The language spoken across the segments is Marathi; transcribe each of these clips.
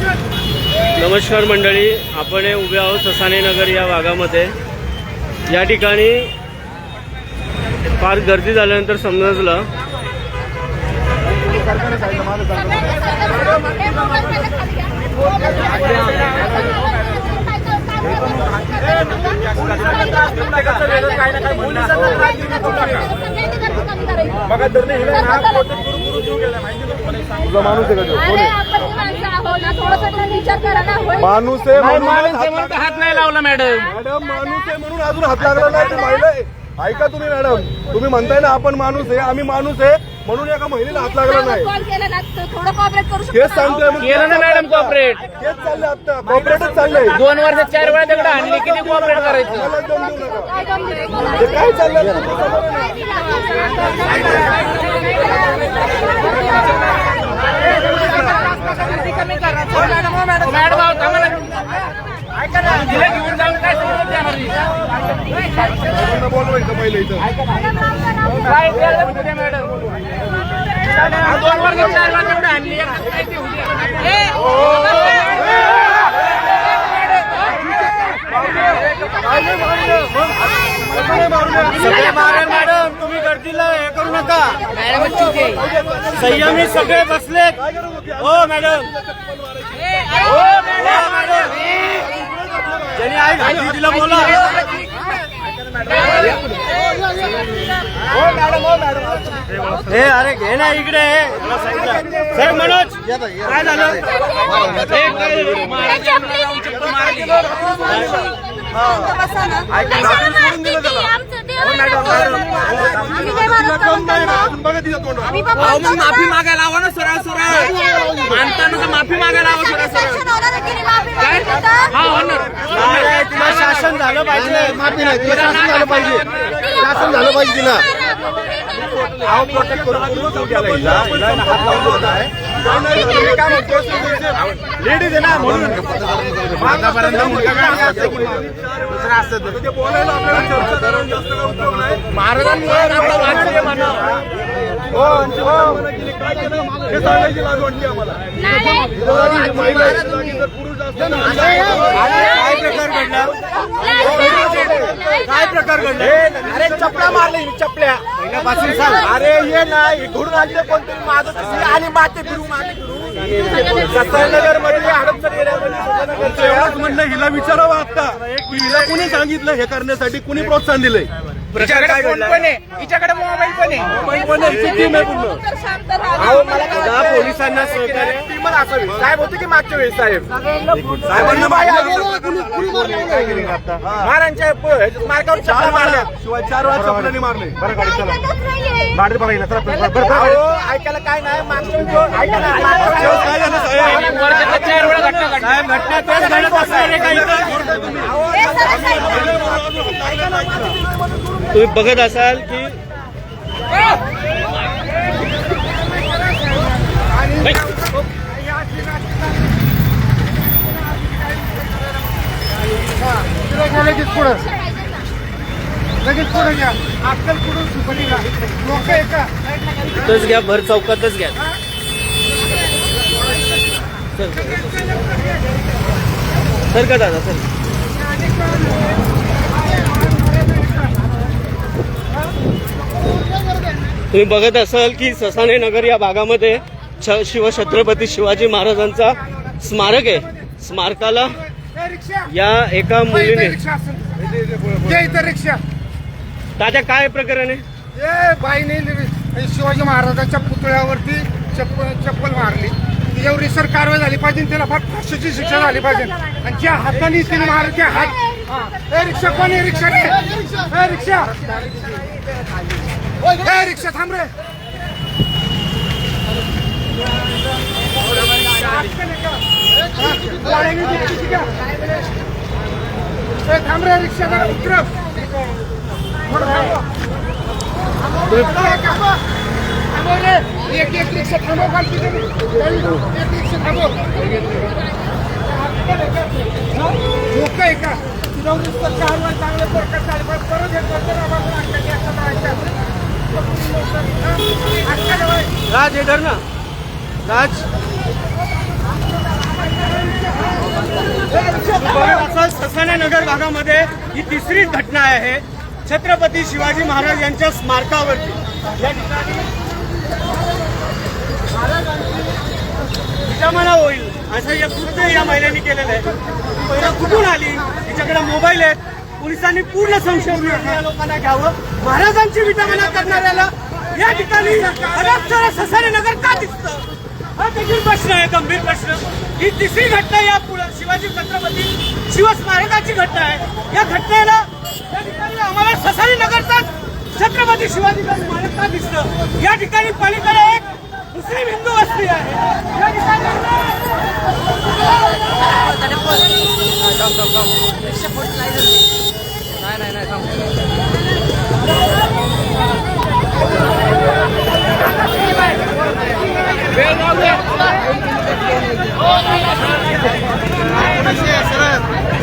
नमस्कार मंडळी, आपण उभे आहोत ससाणे नगर या भागामध्ये। या ठिकाणी फार गर्दी झाल्यानंतर समजलं माणूस आहे म्हणून हात नाही लावला मॅडम। मॅडम माणूस आहे म्हणून अजून हात लागला नाही। महिला ऐका तुम्ही मॅडम, तुम्ही म्हणताय ना आपण माणूस आहे, आम्ही माणूस आहे म्हणून एका महिलेला हात लागला नाही। तेच सांगतोय केलं ना मॅडम कॉपरेट। तेच चाललंय आता, कॉपरेटच चाललंय। 2 वर्ष 4 वेळा दगड आणली, किती कॉपरेट करायचं? मला दम देऊ नका। हे काय चाललंय? बोलवायचं पहिले इथं। 2 वर्ष 4 वेळा दगड आणली। मॅडम तुम्ही गर्दीला हे करू नका। संयमी सगळे बसलेत। हो मॅडम, ज्यांनी आई घातली तिला बोला। हे अरे घे ना इकडे। सर मनोज काय झालं? माफी मागायला हवं ना सरळ सरळ, मानताना माफी मागायला हवं सरळ सरळ। हा होणार, तिला शासन झालं पाहिजे। माफी नाही, तिला शासन झालं पाहिजे। शासन झालं पाहिजे तिला। प्रोटेक्ट करून लेडीज आहे ना म्हणून बोलायला आपल्याला चर्चा करून जास्त उपयोग नाही। महाराजांमुळे आपलं राज्य म्हणा। हे सांगायची लाज वाटली आम्हाला। पुरुष असते ना, काय प्रकार घडला? काय प्रकार घडला? अरे चपला मारले, चपल्या पहिल्यापासून सांग। अरे ये नाही घडून आणले कोणतरी माझं आणि माते फिरू ससानगर मध्ये हडपसर एरियामध्ये म्हणलं हिला विचारावं आता, हिला कुणी सांगितलं हे करण्यासाठी, कुणी प्रोत्साहन दिलंय? हिच्याकडे फोन पण आहे, हिच्याकडे मोबाईल पण आहे। पोलिसांना सहकार्य टीमच असावी। साहेब होते की मागच्या वेळेस साहेब साहेबांना महारांच्या मार्गावर चपला मारल्या, शिवाय 4 वेळा चपलांनी मारले। बरं गाडी चला ऐकायला काय नाही। मागच्या ऐकायला काय झालं साहेब? वर्षात 4 वेळा घटना घडली। साहेब घटना तेच घडत असणार आहे काही। तुम्ही बघत असाल की इथंच घ्या, भर चौकातच घ्या। सर का दादा सर, तुम्ही बघत असाल की ससाणे नगर या भागामध्ये शिवछत्रपती शिवाजी महाराजांचा स्मारक आहे। स्मारकाला या एका मुलीने रिक्षा तात्या काय प्रकरण आहे? बाईने शिवाजी महाराजांच्या पुतळ्यावरती चप्पल मारली, तिच्यावर रिसर कारवाई झाली पाहिजे, त्याला फाशीची शिक्षा झाली पाहिजे। आणि ज्या हाताने तिने मारले त्या हात रिक्षा कोण आहे? रिक्षा रिक्षा रिक्षा थांब रे। थांब रे, रिक्षा उतर। एक रिक्षा थांबव, एक रिक्षा थांबव। लोक आहे का चांगले राज इधर ना, राज ससाणे नगर भागामध्ये ही तिसरी घटना आहे छत्रपती शिवाजी महाराज यांच्या स्मारकावरती। या ठिकाणी विटंबना होईल असं या कृत्य या महिलेने केलेलं आहे। पहिला कुठून आली, तिच्याकडे मोबाईल आहेत, पोलिसांनी पूर्ण संशय घेऊन या लोकांना घ्यावं। महाराजांची विटंबना करणाऱ्याला या ठिकाणी अडकताना ससाणे नगर का दिसतं, हा देखील प्रश्न आहे, गंभीर प्रश्न। ही तिसरी घटना या शिवाजी छत्रपती शिवस्मारकाची घटना आहे। या घटनेला या ठिकाणी आम्हाला ससाणे नगरचा छत्रपती शिवाजी स्मारक का दिसतं। या ठिकाणी पलीकडे एक मुस्लिम हिंदू वस्ती आहे। या ठिकाणी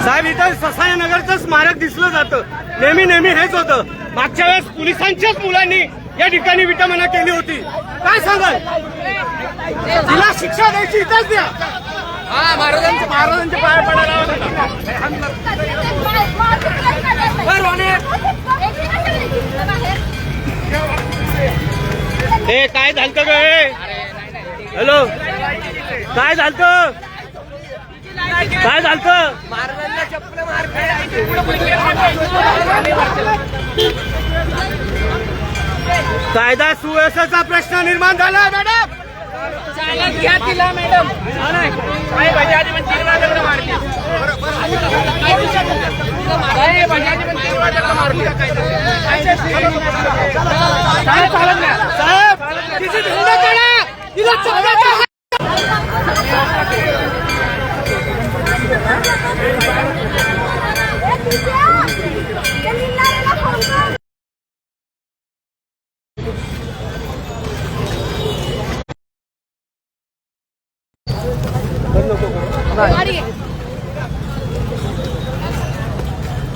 साहेब इथं ससाणे नगरचं स्मारक दिसलं जातं, नेहमी हेच होतं। मागच्या वेळेस पोलिसांच्याच मुलांनी या ठिकाणी विटंबना केली होती, काय सांगाल? तिला शिक्षा द्यायची इथंच द्या। महाराजांचे पाय पडायला हे काय झालं ग? हॅलो, काय झालं? काय झालं? महाराजांना चप्पल मार कायदा सुव्यवस्थेचा प्रश्न निर्माण झाला मॅडम। चालत घ्या तिला मॅडम। काय बजाज पण 3 वाजता मारली, काय बजाज पण 3 वाजता मारली। साहेब तिची धंदा करा, तिला चप्पल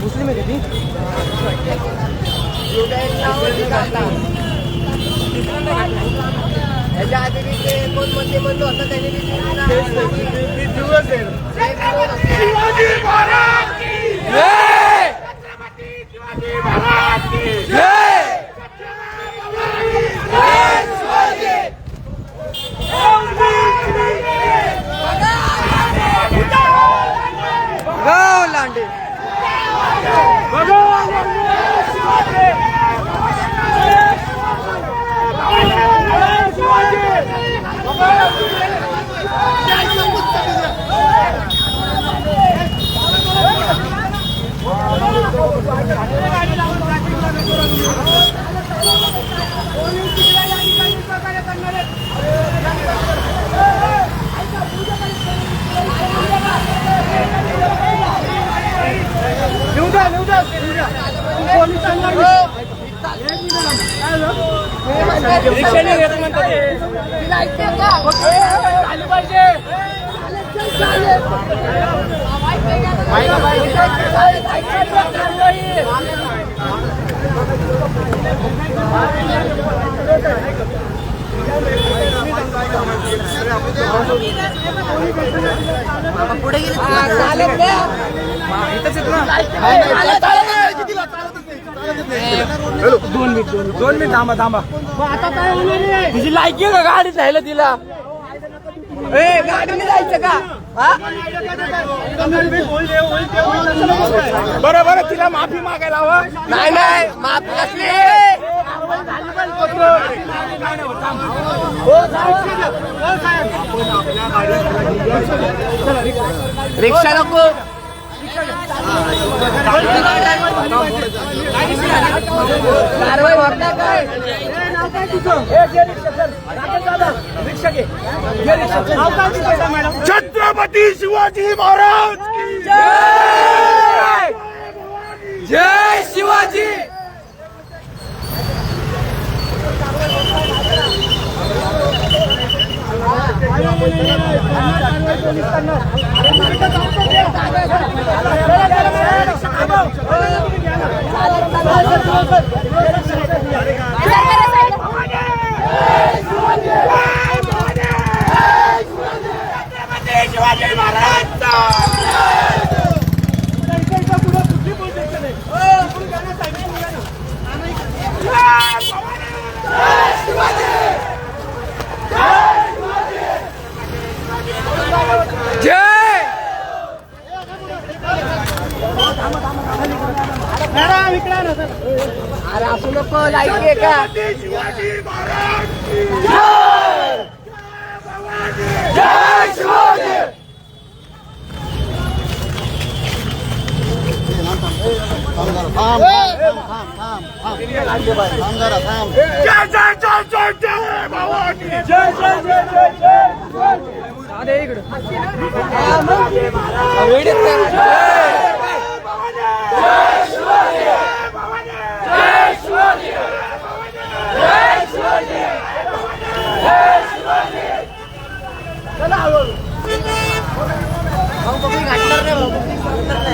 मुस्लिम आहे ती ह्याच्या आधी ते कोण म्हणते म्हणलो असं त्यांनी शिवाजी महाराज की जय, छत्रपती शिवाजी महाराज की जय, लांडे पुढे गेले दोन मिनिट थांबा। आता काय होणार आहे? तिची लायकी आहे का गाडीत राहिलं तिला? गाडीने जायचं का? बरं तिला माफी मागायला हवं। नाही माफी कसली? रिक्षा नको, कारवाई होत नाही काय? छत्रपती शिवाजी महाराज की जय, जय शिवाजी। शिवाजी महाराज मॅडम इकडे ना सर. अरे असू नको लाईक का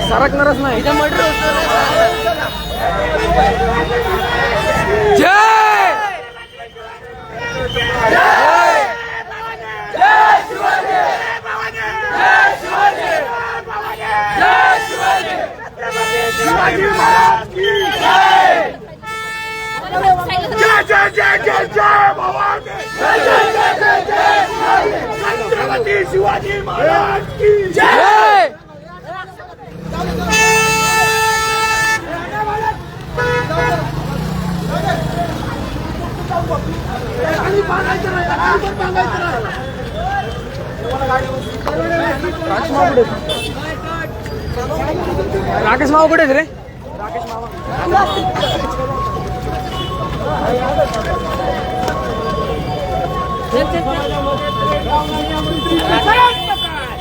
सरकणारच नाही. शिवाजी महाराज की जय. राकेश मामा कुठे रे?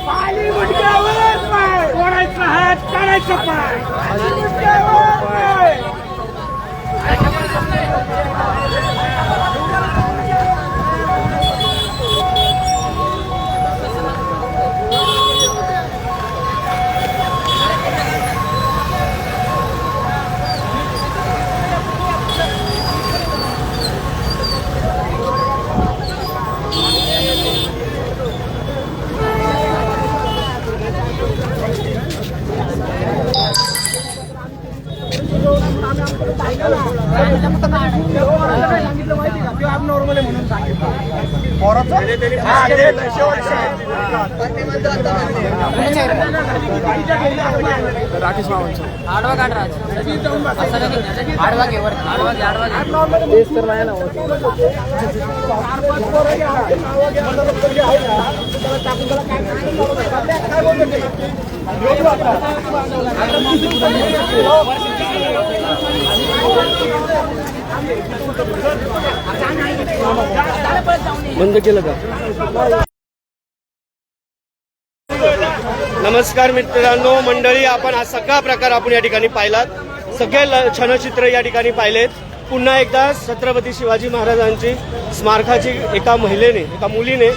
पाणी गुडघ्यावर पाय, कोणाचा हात काढायचा पाय. राकेश मामांचं आडवा काढ राज. आडवा घे वर. आडवा घे. तेच तर नाही ना होत. बंद केलं का? नमस्कार मित्रांनो, मंडळी, आपण हा सगळा प्रकार आपण या ठिकाणी पाहिलात. सगळे छायाचित्र या ठिकाणी पाहिलेत. पुन्हा एकदा छत्रपती शिवाजी महाराजांची स्मारकाची एका महिलेने, एका मुलीने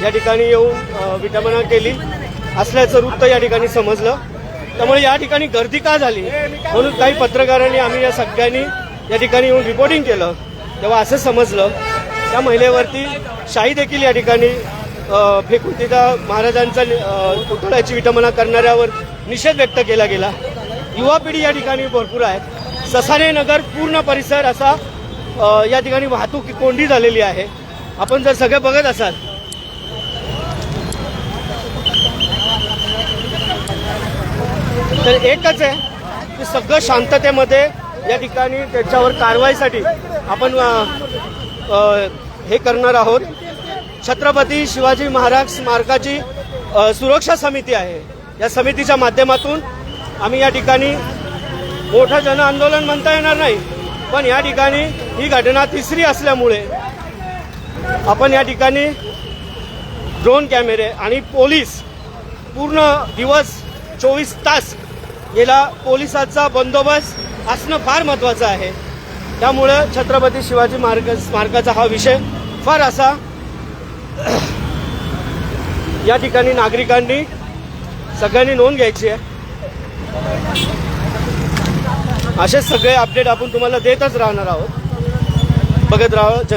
या ठिकाणी येऊन विटंबना केली असल्याचं वृत्त या ठिकाणी समजलं. त्यामुळे या ठिकाणी गर्दी का झाली म्हणून काही पत्रकारांनी, आम्ही या सगळ्यांनी या ठिकाणी येऊन रिपोर्टिंग केलं. तेव्हा असं समजलं त्या महिलेवरती शाई देखील या ठिकाणी फेकून तिथं महाराजांचा पुतळ्याची विटंबना करणाऱ्यावर निषेध व्यक्त केला गेला. युवा पिढी या ठिकाणी भरपूर आहे. ससाणे नगर पूर्ण परिसर असा या ठिकाणी वाहतूक कोंडी झालेली आहे. आपण जर सगळे बघत असाल तर एकच आहे की सगळं शांततेमध्ये या ठिकाणी त्याच्यावर कारवाईसाठी आपण हे करणार आहोत. छत्रपती शिवाजी महाराज स्मारकाची सुरक्षा समिती आहे. या समितीच्या माध्यमातून आम्ही या ठिकाणी मोठं जन आंदोलन म्हणता येणार नाही, पण या ठिकाणी ही घटना तिसरी असल्यामुळे आपण या ठिकाणी ड्रोन कॅमेरे आणि पोलीस पूर्ण दिवस 24 तास गेला पोलिसांचा बंदोबस्त असणं फार महत्त्वाचं आहे. त्यामुळं छत्रपती शिवाजी महाराज स्मारकाचा हा विषय फार असा या ठिकाणी नागरिकांनी सगळ्यांनी नोंद घ्यायची आहे. असे सगळे अपडेट आपण तुम्हाला देतच राहणार आहोत. बघत राहा जन